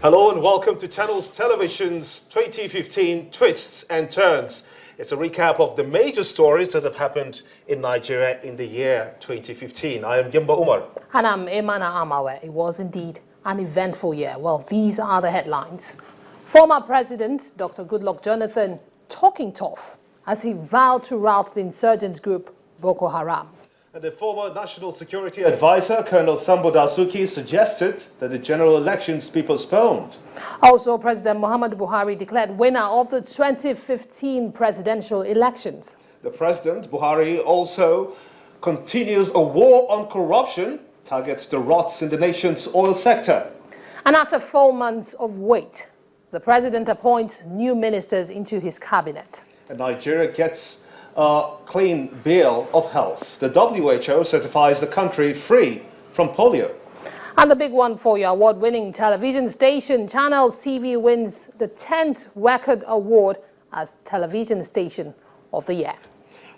Hello and welcome to Channels Television's 2015 Twists and Turns. It's a recap of the major stories that have happened in Nigeria in the year 2015. I am Gimba Umar. And I'm Emana Amawe. It was indeed an eventful year. Well, these are the headlines. Former President Dr. Goodluck Jonathan talking tough as he vowed to rout the insurgent group Boko Haram. And the former National Security Advisor, Colonel Sambo Dasuki, suggested that the general elections be postponed. Also, President Muhammadu Buhari declared winner of the 2015 presidential elections. The President, Buhari, also continues a war on corruption, targets the rots in the nation's oil sector. And after 4 months of wait, the President appoints new ministers into his cabinet. And Nigeria gets a clean bill of health. The WHO certifies the country free from polio. And the big one for your award-winning television station, Channels TV wins the 10th record award as Television Station of the Year.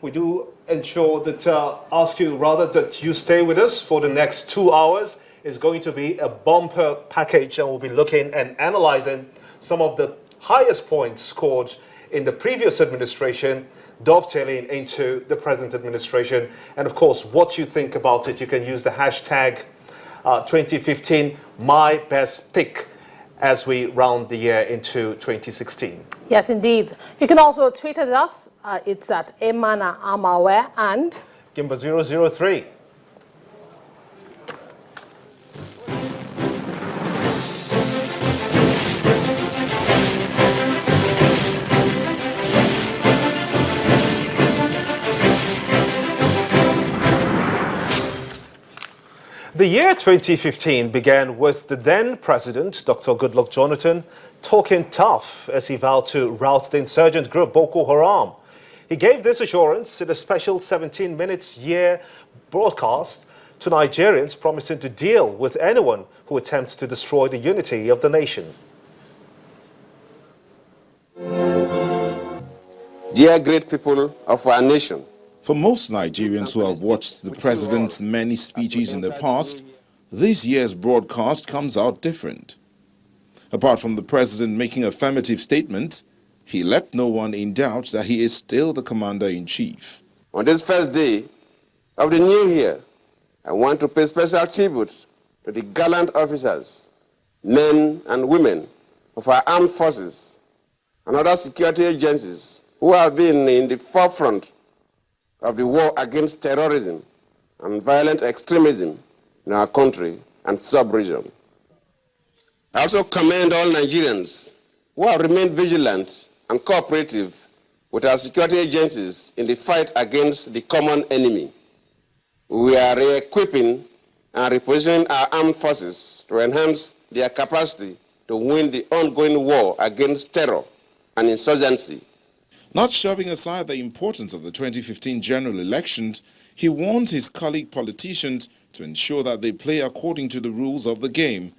We do ensure that, ask you rather that you stay with us for the next 2 hours. It's going to be a bumper package, and we'll be looking and analyzing some of the highest points scored in the previous administration, dovetailing into the present administration. And of course, what you think about it, you can use the hashtag 2015 MyBestPick as we round the year into 2016. Yes, indeed. You can also tweet at us. It's at Emana Amawe and Gimba003. The year 2015 began with the then President, Dr. Goodluck Jonathan, talking tough as he vowed to rout the insurgent group Boko Haram. He gave this assurance in a special 17 minutes year broadcast to Nigerians, promising to deal with anyone who attempts to destroy the unity of the nation. Dear great people of our nation, for most Nigerians who have watched the president's many speeches in the past, this year's broadcast comes out different. Apart from the president making affirmative statements, he left no one in doubt that he is still the commander-in-chief. On this first day of the new year, I want to pay special tribute to the gallant officers, men and women of our armed forces and other security agencies who have been in the forefront of the war against terrorism and violent extremism in our country and sub-region. I also commend all Nigerians who have remained vigilant and cooperative with our security agencies in the fight against the common enemy. We are re-equipping and repositioning our armed forces to enhance their capacity to win the ongoing war against terror and insurgency. Not shoving aside the importance of the 2015 general elections, he warned his colleague politicians to ensure that they play according to the rules of the game.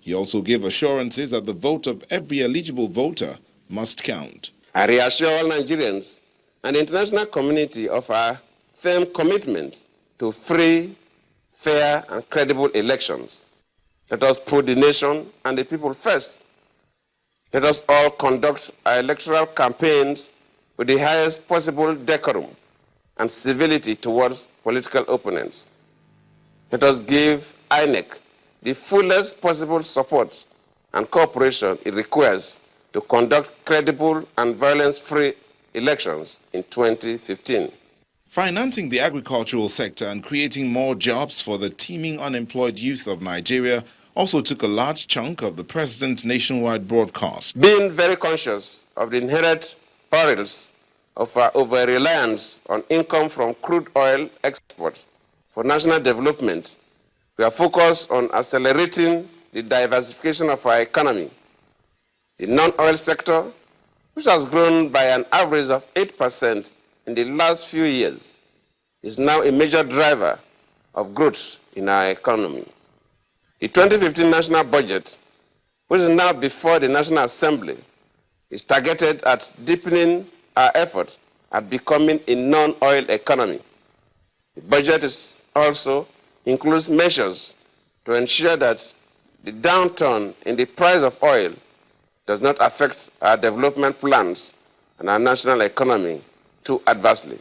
He also gave assurances that the vote of every eligible voter must count. I reassure all Nigerians and the international community of our firm commitment to free, fair, and credible elections. Let us put the nation and the people first. Let us all conduct our electoral campaigns with the highest possible decorum and civility towards political opponents. Let us give INEC the fullest possible support and cooperation it requires to conduct credible and violence-free elections in 2015. Financing the agricultural sector and creating more jobs for the teeming unemployed youth of Nigeria also took a large chunk of the president's nationwide broadcast. Being very conscious of the inherent perils of our over-reliance on income from crude oil exports for national development, we are focused on accelerating the diversification of our economy. The non-oil sector, which has grown by an average of 8% in the last few years, is now a major driver of growth in our economy. The 2015 national budget, which is now before the National Assembly, is targeted at deepening our effort at becoming a non-oil economy. The budget also includes measures to ensure that the downturn in the price of oil does not affect our development plans and our national economy too adversely.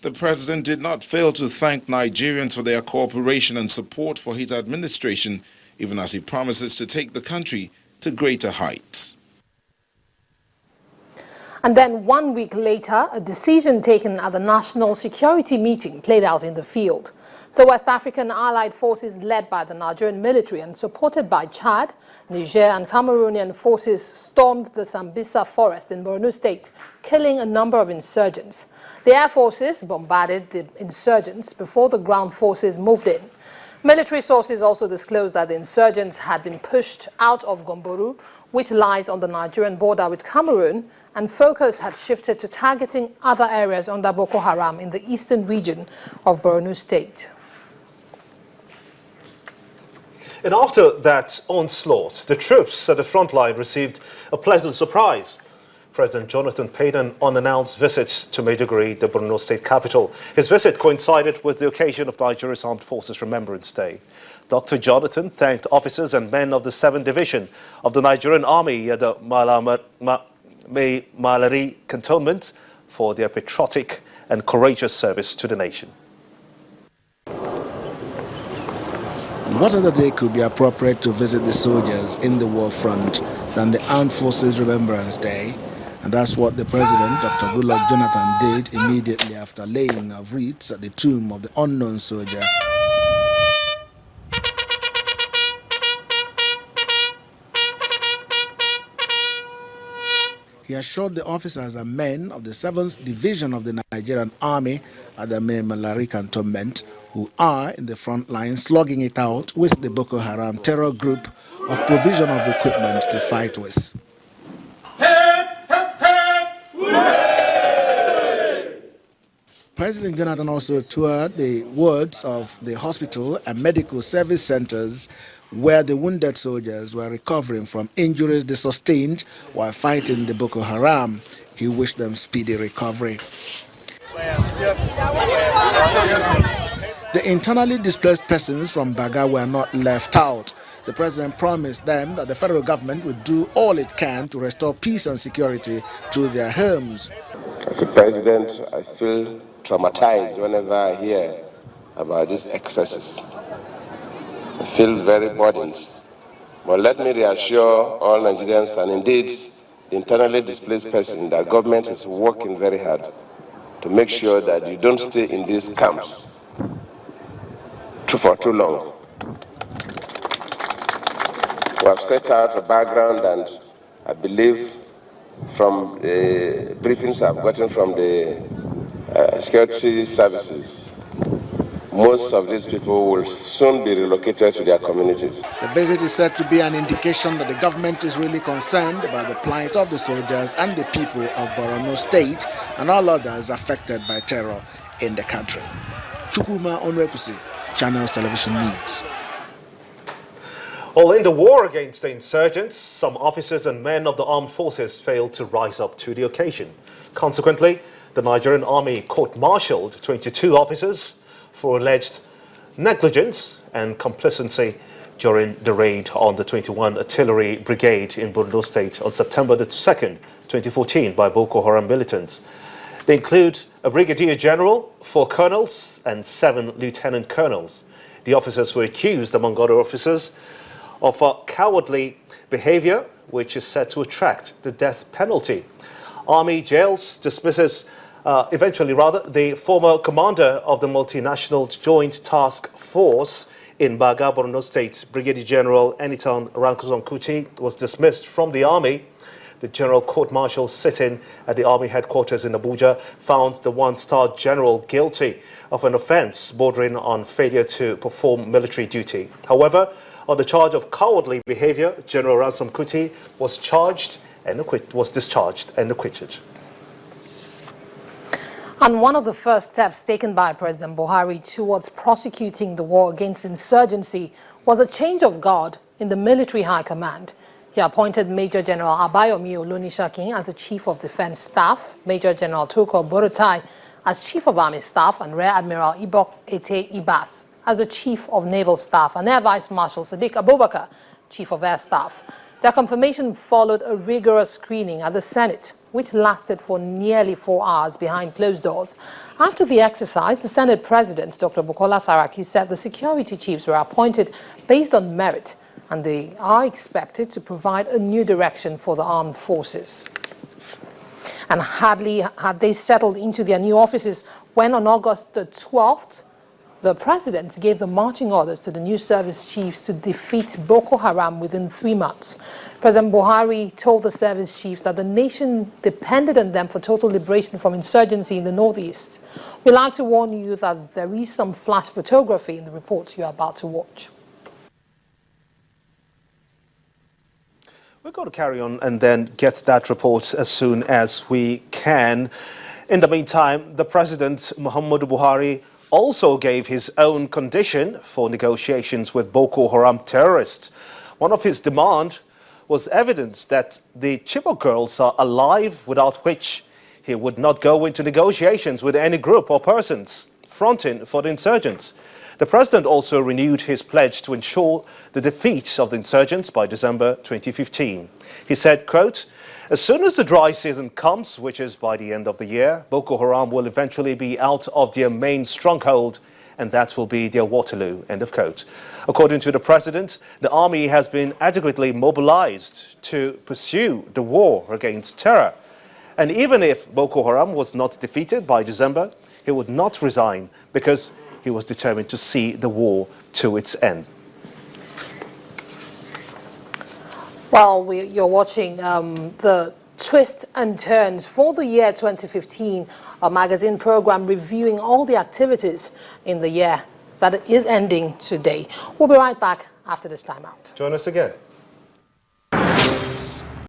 The president did not fail to thank Nigerians for their cooperation and support for his administration, even as he promises to take the country to greater heights. And then 1 week later, a decision taken at the National Security Meeting played out in the field. The West African Allied Forces led by the Nigerian military and supported by Chad, Niger and Cameroonian forces stormed the Sambisa forest in Borno State, killing a number of insurgents. The air forces bombarded the insurgents before the ground forces moved in. Military sources also disclosed that the insurgents had been pushed out of Gomboru, which lies on the Nigerian border with Cameroon, and focus had shifted to targeting other areas under Boko Haram in the eastern region of Borno State. And after that onslaught, the troops at the front line received a pleasant surprise. President Jonathan paid an unannounced visit to Maiduguri, the Borno State capital. His visit coincided with the occasion of Nigeria's Armed Forces Remembrance Day. Dr. Jonathan thanked officers and men of the 7th Division of the Nigerian Army at the Malari cantonment for their patriotic and courageous service to the nation. What other day could be appropriate to visit the soldiers in the war front than the Armed Forces Remembrance Day? And that's what the President, Dr. Goodluck Jonathan, did immediately after laying of wreaths at the tomb of the unknown soldier. He assured the officers and men of the 7th Division of the Nigerian Army at the Malari cantonment, who are in the front line slugging it out with the Boko Haram terror group, of provision of equipment to fight with. President Jonathan also toured the wards of the hospital and medical service centers where the wounded soldiers were recovering from injuries they sustained while fighting the Boko Haram. He wished them speedy recovery. The internally displaced persons from Baga were not left out. The president promised them that the federal government would do all it can to restore peace and security to their homes. As a president, I feel traumatized whenever I hear about these excesses. I feel very burdened. But let me reassure all Nigerians and indeed the internally displaced person that government is working very hard to make sure that you don't stay in these camps for too long. We have set out a background, and I believe from the briefings I've gotten from the security services, most of these people will soon be relocated to their communities. The visit is said to be an indication that the government is really concerned about the plight of the soldiers and the people of Borno State and all others affected by terror in the country. Chukuma Onwekusi, Channels Television News. Well, in the war against the insurgents, some officers and men of the armed forces failed to rise up to the occasion. Consequently, the Nigerian Army court-martialed 22 officers for alleged negligence and complicity during the raid on the 21 Artillery Brigade in Borno State on September the 2nd, 2014 by Boko Haram militants. They include a brigadier general, 4 colonels, and 7 lieutenant colonels. The officers were accused, among other officers, of a cowardly behavior, which is said to attract the death penalty. Army jails dismisses, the former commander of the multinational Joint Task Force in Baga, Borno State, Brigadier General Enitan Rankozon Kuti, was dismissed from the army. The General Court-Martial sitting at the Army headquarters in Abuja found the one-star general guilty of an offense bordering on failure to perform military duty. However, on the charge of cowardly behavior, General Ransom Kuti was discharged and acquitted. And one of the first steps taken by President Buhari towards prosecuting the war against insurgency was a change of guard in the military high command. He appointed Major General Abayomi Olonishakin as the Chief of Defense Staff, Major General Tukur Buratai as Chief of Army Staff, and Rear Admiral Ibok Ete Ibas as the Chief of Naval Staff, and Air Vice Marshal Sadiq Abubakar Chief of Air Staff. Their confirmation followed a rigorous screening at the Senate, which lasted for nearly 4 hours behind closed doors. After the exercise, the Senate President, Dr. Bukola Saraki, said the security chiefs were appointed based on merit, and they are expected to provide a new direction for the armed forces. And hardly had they settled into their new offices when on August the 12th, the president gave the marching orders to the new service chiefs to defeat Boko Haram within 3 months. President Buhari told the service chiefs that the nation depended on them for total liberation from insurgency in the northeast. We'd like to warn you that there is some flash photography in the report you are about to watch. We're going to carry on and then get that report as soon as we can. In the meantime, the President, Muhammadu Buhari, also gave his own condition for negotiations with Boko Haram terrorists. One of his demands was evidence that the Chibok girls are alive, without which he would not go into negotiations with any group or persons fronting for the insurgents. The president also renewed his pledge to ensure the defeat of the insurgents by December 2015. He said, quote, "As soon as the dry season comes, which is by the end of the year, Boko Haram will eventually be out of their main stronghold, and that will be their Waterloo," end of quote. According to the president, the army has been adequately mobilized to pursue the war against terror. And even if Boko Haram was not defeated by December, he would not resign because he was determined to see the war to its end. Well, you're watching the twists and turns for the year 2015, a magazine program reviewing all the activities in the year that is ending today. We'll be right back after this time out. Join us again.